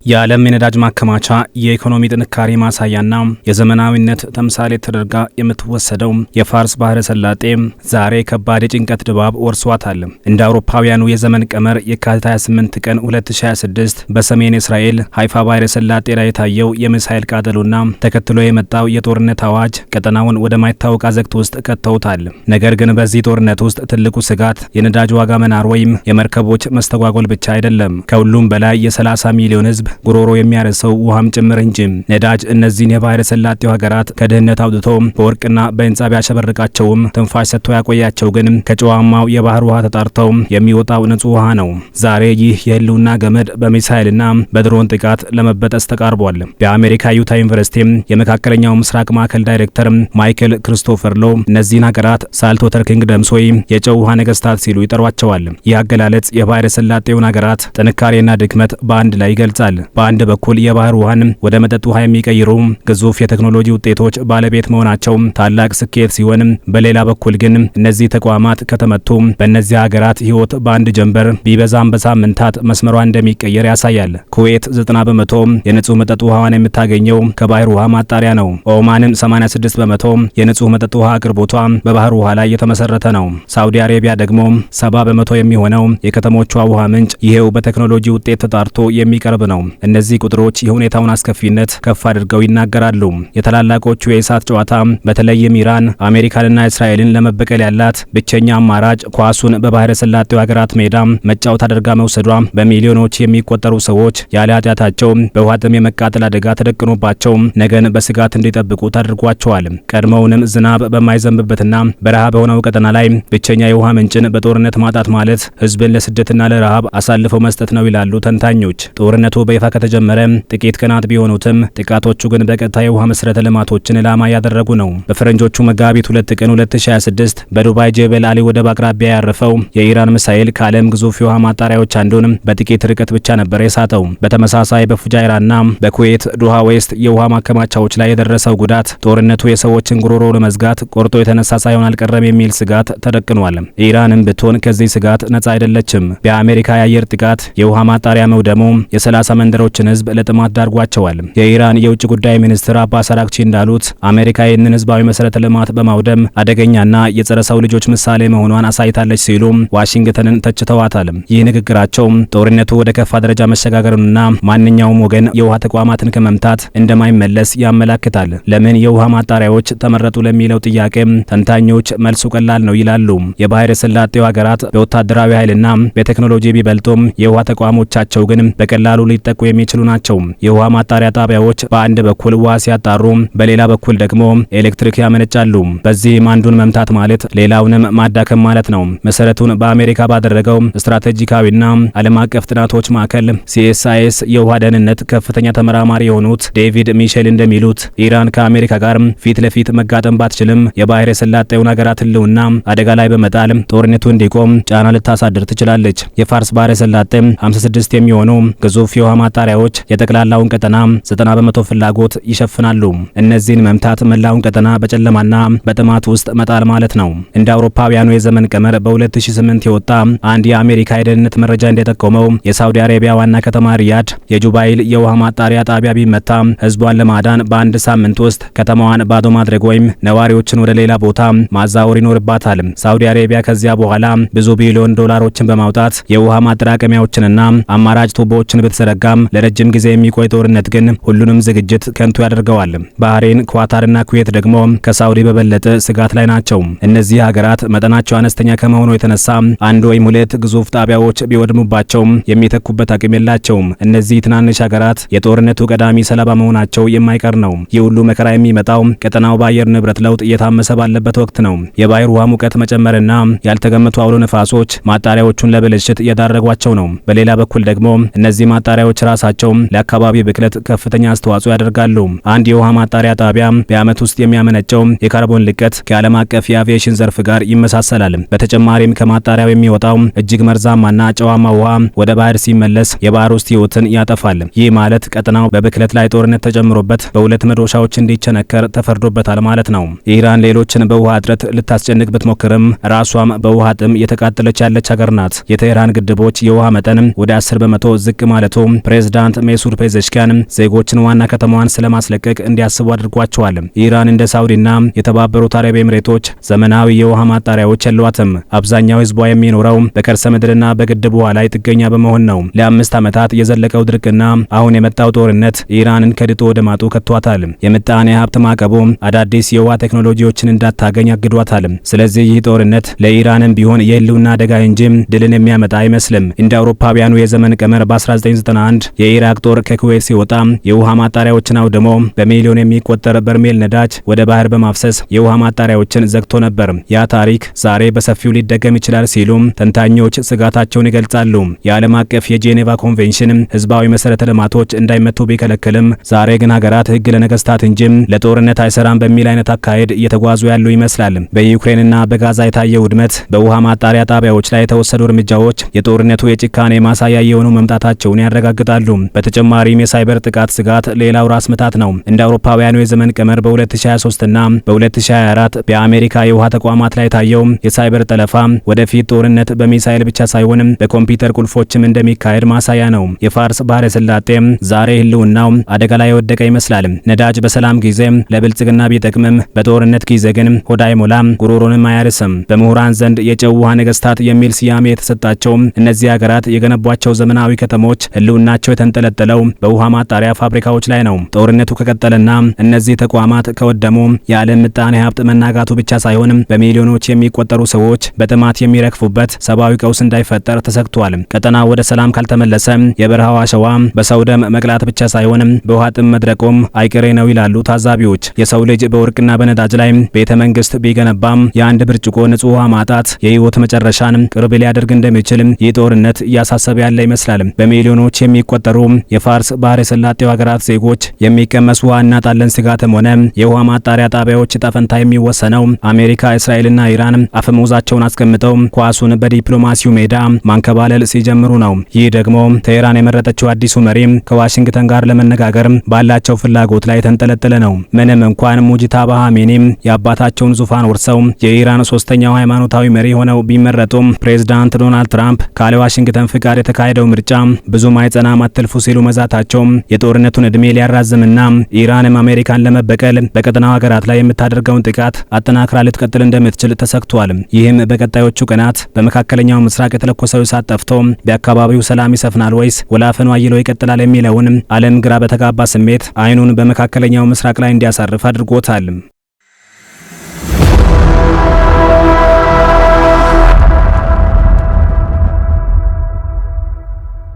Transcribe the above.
የዓለም የነዳጅ ማከማቻ የኢኮኖሚ ጥንካሬ ማሳያና የዘመናዊነት ተምሳሌት ተደርጋ የምትወሰደው የፋርስ ባህረ ሰላጤ ዛሬ ከባድ የጭንቀት ድባብ ወርሷታል። እንደ አውሮፓውያኑ የዘመን ቀመር የካቲት 28 ቀን 2026 በሰሜን እስራኤል ሃይፋ ባህረ ሰላጤ ላይ የታየው የሚሳኤል ቃጠሎና ተከትሎ የመጣው የጦርነት አዋጅ ቀጠናውን ወደማይታወቅ አዘቅት ውስጥ ከተውታል። ነገር ግን በዚህ ጦርነት ውስጥ ትልቁ ስጋት የነዳጅ ዋጋ መናር ወይም የመርከቦች መስተጓጎል ብቻ አይደለም። ከሁሉም በላይ የ30 ሚሊዮን ሕዝብ ጉሮሮ የሚያረሰው ውሃም ጭምር እንጂ። ነዳጅ እነዚህን የባህረ ሰላጤው ሀገራት ከድህነት አውጥቶ በወርቅና በህንጻ ቢያሸበርቃቸውም ትንፋሽ ሰጥቶ ያቆያቸው ግን ከጨዋማው የባህር ውሃ ተጣርተው የሚወጣው ንጹህ ውሃ ነው። ዛሬ ይህ የህልውና ገመድ በሚሳኤልና በድሮን ጥቃት ለመበጠስ ተቃርቧል። በአሜሪካ ዩታ ዩኒቨርሲቲ የመካከለኛው ምስራቅ ማዕከል ዳይሬክተር ማይክል ክሪስቶፈር ሎ እነዚህን ሀገራት ሳልትወተር ኪንግደምስ ወይም የጨው ውሃ ነገስታት ሲሉ ይጠሯቸዋል። ይህ አገላለጽ የባህረ ሰላጤውን ሀገራት ጥንካሬና ድክመት በአንድ ላይ ይገልጻል። በአንድ በኩል የባህር ውሃን ወደ መጠጥ ውሃ የሚቀይሩ ግዙፍ የቴክኖሎጂ ውጤቶች ባለቤት መሆናቸው ታላቅ ስኬት ሲሆን፣ በሌላ በኩል ግን እነዚህ ተቋማት ከተመቱ በእነዚህ ሀገራት ህይወት በአንድ ጀንበር ቢበዛም በሳምንታት መስመሯ እንደሚቀየር ያሳያል። ኩዌት 90 በመቶ የንጹህ መጠጥ ውሃዋን የምታገኘው ከባህር ውሃ ማጣሪያ ነው። ኦማንም 86 በመቶ የንጹህ መጠጥ ውሃ አቅርቦቷ በባህር ውሃ ላይ የተመሰረተ ነው። ሳውዲ አረቢያ ደግሞ 70 በመቶ የሚሆነው የከተሞቿ ውሃ ምንጭ ይሄው በቴክኖሎጂ ውጤት ተጣርቶ የሚቀርብ ነው። እነዚህ ቁጥሮች የሁኔታውን አስከፊነት ከፍ አድርገው ይናገራሉ። የታላላቆቹ የእሳት ጨዋታ በተለይም ኢራን አሜሪካንና እስራኤልን ለመበቀል ያላት ብቸኛ አማራጭ ኳሱን በባህረ ሰላጤው ሀገራት ሜዳ መጫወት አድርጋ መውሰዷ በሚሊዮኖች የሚቆጠሩ ሰዎች ያለ ኃጢአታቸው በውሃ ጥም የመቃጠል አደጋ ተደቅኖባቸው ነገን በስጋት እንዲጠብቁ ታድርጓቸዋል። ቀድሞውንም ዝናብ በማይዘንብበትና በረሃ በሆነው ቀጠና ላይ ብቸኛ የውሃ ምንጭን በጦርነት ማጣት ማለት ህዝብን ለስደትና ለረሃብ አሳልፈው መስጠት ነው ይላሉ ተንታኞች። ጦርነቱ በይፋ ከተጀመረ ጥቂት ቀናት ቢሆኑትም ጥቃቶቹ ግን በቀጥታ የውሃ መሰረተ ልማቶችን ኢላማ ያደረጉ ነው። በፈረንጆቹ መጋቢት 2 ቀን 2026 በዱባይ ጀበል አሊ ወደብ አቅራቢያ ያረፈው የኢራን ሚሳኤል ከዓለም ግዙፍ የውሃ ማጣሪያዎች አንዱን በጥቂት ርቀት ብቻ ነበር የሳተው። በተመሳሳይ በፉጃይራና በኩዌት ዶሃ ዌስት የውሃ ማከማቻዎች ላይ የደረሰው ጉዳት ጦርነቱ የሰዎችን ጉሮሮ ለመዝጋት ቆርጦ የተነሳ ሳይሆን አልቀረም የሚል ስጋት ተደቅኗል። ኢራንም ብትሆን ከዚህ ስጋት ነጻ አይደለችም። በአሜሪካ የአየር ጥቃት የውሃ ማጣሪያ መውደሙ የ30 መንደሮችን ህዝብ ለጥማት ዳርጓቸዋል። የኢራን የውጭ ጉዳይ ሚኒስትር አባስ አራግቺ እንዳሉት አሜሪካ ይህንን ህዝባዊ መሰረተ ልማት በማውደም አደገኛና የጸረ ሰው ልጆች ምሳሌ መሆኗን አሳይታለች ሲሉ ዋሽንግተንን ተችተዋታል። ይህ ንግግራቸው ጦርነቱ ወደ ከፋ ደረጃ መሸጋገሩንና ማንኛውም ወገን የውሃ ተቋማትን ከመምታት እንደማይመለስ ያመላክታል። ለምን የውሃ ማጣሪያዎች ተመረጡ ለሚለው ጥያቄ ተንታኞች መልሱ ቀላል ነው ይላሉ። የባህረ ሰላጤው ሀገራት በወታደራዊ ኃይልና በቴክኖሎጂ ቢበልጡም የውሃ ተቋሞቻቸው ግን በቀላሉ ሊጠቁ የሚችሉ ናቸው። የውሃ ማጣሪያ ጣቢያዎች በአንድ በኩል ውሃ ሲያጣሩ፣ በሌላ በኩል ደግሞ ኤሌክትሪክ ያመነጫሉ። በዚህም አንዱን መምታት ማለት ሌላውንም ማዳከም ማለት ነው። መሰረቱን በአሜሪካ ባደረገው ስትራቴጂካዊና ዓለም አቀፍ ጥናቶች ማዕከል CSIS የውሃ ደህንነት ከፍተኛ ተመራማሪ የሆኑት ዴቪድ ሚሼል እንደሚሉት ኢራን ከአሜሪካ ጋር ፊት ለፊት መጋጠም ባትችልም የባህረ ሰላጤውን ሀገራት ህልውና አደጋ ላይ በመጣል ጦርነቱ እንዲቆም ጫና ልታሳድር ትችላለች። የፋርስ ባህረ ሰላጤ 56 የሚሆኑ ግዙፍ የውሃ ማጣሪያዎች የጠቅላላውን ቀጠና 90 በመቶ ፍላጎት ይሸፍናሉ። እነዚህን መምታት መላውን ቀጠና በጨለማና በጥማት ውስጥ መጣል ማለት ነው። እንደ አውሮፓውያኑ የዘመን ቀመር በ2008 የወጣ አንድ የአሜሪካ የደህንነት መረጃ እንደጠቆመው የሳውዲ አረቢያ ዋና ከተማ ሪያድ የጁባይል የውሃ ማጣሪያ ጣቢያ ቢመታ ህዝቧን ለማዳን በአንድ ሳምንት ውስጥ ከተማዋን ባዶ ማድረግ ወይም ነዋሪዎችን ወደ ሌላ ቦታ ማዛወር ይኖርባታል። ሳውዲ አረቢያ ከዚያ በኋላ ብዙ ቢሊዮን ዶላሮችን በማውጣት የውሃ ማጠራቀሚያዎችንና አማራጭ ቱቦዎችን ብትዘረጋም ለረጅም ጊዜ የሚቆይ ጦርነት ግን ሁሉንም ዝግጅት ከንቱ ያደርገዋል። ባህሬን፣ ኳታርና ኩዌት ደግሞ ከሳውዲ በበለጠ ስጋት ላይ ናቸው። እነዚህ ሀገራት መጠናቸው አነስተኛ ከመሆኑ የተነሳ አንድ ወይም ሁለት ግዙፍ ጣቢያዎች ቢወድሙባቸው የሚተኩበት አቅም የላቸውም። እነዚህ ትናንሽ ሀገራት የጦርነቱ ቀዳሚ ሰለባ መሆናቸው የማይቀር ነው። ይህ ሁሉ መከራ የሚመጣው ቀጠናው በአየር ንብረት ለውጥ እየታመሰ ባለበት ወቅት ነው። የባህር ውሃ ሙቀት መጨመርና ያልተገመቱ አውሎ ነፋሶች ማጣሪያዎቹን ለብልሽት እየዳረጓቸው ነው። በሌላ በኩል ደግሞ እነዚህ ማጣሪያዎች ራሳቸው ለአካባቢ ብክለት ከፍተኛ አስተዋጽኦ ያደርጋሉ። አንድ የውሃ ማጣሪያ ጣቢያ በዓመት ውስጥ የሚያመነጨው የካርቦን ልቀት ከዓለም አቀፍ የአቪዬሽን ዘርፍ ጋር ይመሳሰላል። በተጨማሪም ከማጣሪያው የሚወጣው እጅግ መርዛማና ጨዋማ ውሃ ወደ ባህር ሲመለስ የባህር ውስጥ ህይወትን ያጠፋል። ይህ ማለት ቀጠናው በብክለት ላይ ጦርነት ተጨምሮበት በሁለት መዶሻዎች እንዲቸነከር ተፈርዶበታል ማለት ነው። ኢራን ሌሎችን በውሃ እጥረት ልታስጨንቅ ብትሞክርም ራሷም በውሃ ጥም የተቃጠለች ያለች ሀገር ናት። የቴህራን ግድቦች የውሃ መጠን ወደ 10 በመቶ ዝቅ ማለቱ ፕሬዝዳንት ሜሱድ ፔዜሽኪያን ዜጎችን ዋና ከተማዋን ስለማስለቀቅ እንዲያስቡ አድርጓቸዋል። ኢራን እንደ ሳውዲና የተባበሩት አረብ ኤምሬቶች ዘመናዊ የውሃ ማጣሪያዎች የሏትም። አብዛኛው ህዝቧ የሚኖረው በከርሰ ምድርና በግድብ ውሃ ላይ ጥገኛ በመሆን ነው። ለ5 ዓመታት የዘለቀው ድርቅና አሁን የመጣው ጦርነት ኢራንን ከድጡ ወደ ማጡ ከቷታል። የምጣኔ ሀብት ማዕቀቡ አዳዲስ የውሃ ቴክኖሎጂዎችን እንዳታገኝ አግዷታል። ስለዚህ ይህ ጦርነት ለኢራንም ቢሆን የህልውና አደጋ እንጂ ድልን የሚያመጣ አይመስልም። እንደ አውሮፓውያኑ የዘመን ቀመር በ1991 የኢራቅ ጦር ከኩዌት ሲወጣ የውሃ ማጣሪያዎችን አውድሞ በሚሊዮን የሚቆጠር በርሜል ነዳጅ ወደ ባህር በማፍሰስ የውሃ ማጣሪያዎችን ዘግቶ ነበር። ያ ታሪክ ዛሬ በሰፊው ሊደገም ይችላል ሲሉ ተንታኞች ስጋታቸውን ይገልጻሉ። የዓለም አቀፍ የጄኔቫ ኮንቬንሽን ህዝባዊ መሰረተ ልማቶች እንዳይመቱ ቢከለክልም ዛሬ ግን ሀገራት ህግ ለነገስታት እንጂ ለጦርነት አይሰራም በሚል አይነት አካሄድ እየተጓዙ ያሉ ይመስላል። በዩክሬንና በጋዛ የታየው ውድመት፣ በውሃ ማጣሪያ ጣቢያዎች ላይ የተወሰዱ እርምጃዎች የጦርነቱ የጭካኔ ማሳያ የሆኑ መምጣታቸውን ያረጋግጣሉ። በተጨማሪም የሳይበር ጥቃት ስጋት ሌላው ራስ ምታት ነው። እንደ አውሮፓውያኑ የዘመን ቀመር በ2023 እና በ2024 በአሜሪካ የውሃ ተቋማት ላይ ታየው የሳይበር ጠለፋ ወደፊት ጦርነት በሚሳኤል ብቻ ሳይሆን በኮምፒውተር ቁልፎችም እንደሚካሄድ ማሳያ ነው። የፋርስ ባህረ ሰላጤ ዛሬ ህልውናው አደጋ ላይ የወደቀ ይመስላል። ነዳጅ በሰላም ጊዜ ለብልጽግና ቢጠቅምም በጦርነት ጊዜ ግን ሆድ አይሞላም፣ ጉሮሮንም አያርስም። በምሁራን ዘንድ የጨው ውሃ ነገስታት የሚል ስያሜ የተሰጣቸው እነዚህ ሀገራት የገነቧቸው ዘመናዊ ከተሞች ህልውናቸው የተንጠለጠለው በውሃ ማጣሪያ ፋብሪካዎች ላይ ነው። ጦርነቱ ከቀጠለና እነዚህ ተቋማት ከወደሙ የዓለም ምጣኔ ሀብት መናጋቱ ብቻ ሳይሆን በሚሊዮኖች የሚቆጠሩ ሰዎች በጥማት የሚረግፉበት ሰብአዊ ቀውስ እንዳይፈጠር ተሰግቷል። ቀጠና ወደ ሰላም ካልተመለሰ የበረሃው አሸዋ በሰው ደም መቅላት ብቻ ሳይሆን በውሃ ጥም መድረቁም አይቀሬ ነው ይላሉ ታዛቢዎች። የሰው ልጅ በወርቅና በነዳጅ ላይ ቤተ መንግስት ቢገነባም የአንድ ብርጭቆ ንጹህ ውሃ ማጣት የህይወት መጨረሻን ቅርብ ሊያደርግ እንደሚችል ይህ ጦርነት እያሳሰበ ያለ ይመስላል። በሚሊዮኖች የሚቆጠሩ የፋርስ ባህረ ሰላጤው ሀገራት ዜጎች የሚቀመስ ውሃ እናጣለን ስጋትም ሆነ የውሃ ማጣሪያ ጣቢያዎች ዕጣ ፈንታ የሚወሰነው አሜሪካ፣ እስራኤልና ኢራን አፈሙዛቸውን አስቀምጠው ኳሱን በዲፕሎማሲው ሜዳ ማንከባለል ሲጀምሩ ነው። ይህ ደግሞ ቴህራን የመረጠችው አዲሱ መሪ ከዋሽንግተን ጋር ለመነጋገር ባላቸው ፍላጎት ላይ የተንጠለጠለ ነው። ምንም እንኳን ሙጂታባ ኻሜኒ የአባታቸውን ዙፋን ወርሰው የኢራን ሶስተኛው ሃይማኖታዊ መሪ ሆነው ቢመረጡም ፕሬዝዳንት ዶናልድ ትራምፕ ካለ ዋሽንግተን ፍቃድ የተካሄደው ምርጫ ብዙም አይጸናም አትልፉ ሲሉ መዛታቸው የጦርነቱን እድሜ ሊያራዝምና ኢራንም አሜሪካን ለመበቀል በቀጠናው ሀገራት ላይ የምታደርገውን ጥቃት አጠናክራ ልትቀጥል እንደምትችል ተሰግቷል። ይህም በቀጣዮቹ ቀናት በመካከለኛው ምስራቅ የተለኮሰው እሳት ጠፍቶ በአካባቢው ሰላም ይሰፍናል ወይስ ወላፈኑ አይሎ ይቀጥላል የሚለውን ዓለም ግራ በተጋባ ስሜት አይኑን በመካከለኛው ምስራቅ ላይ እንዲያሳርፍ አድርጎታል።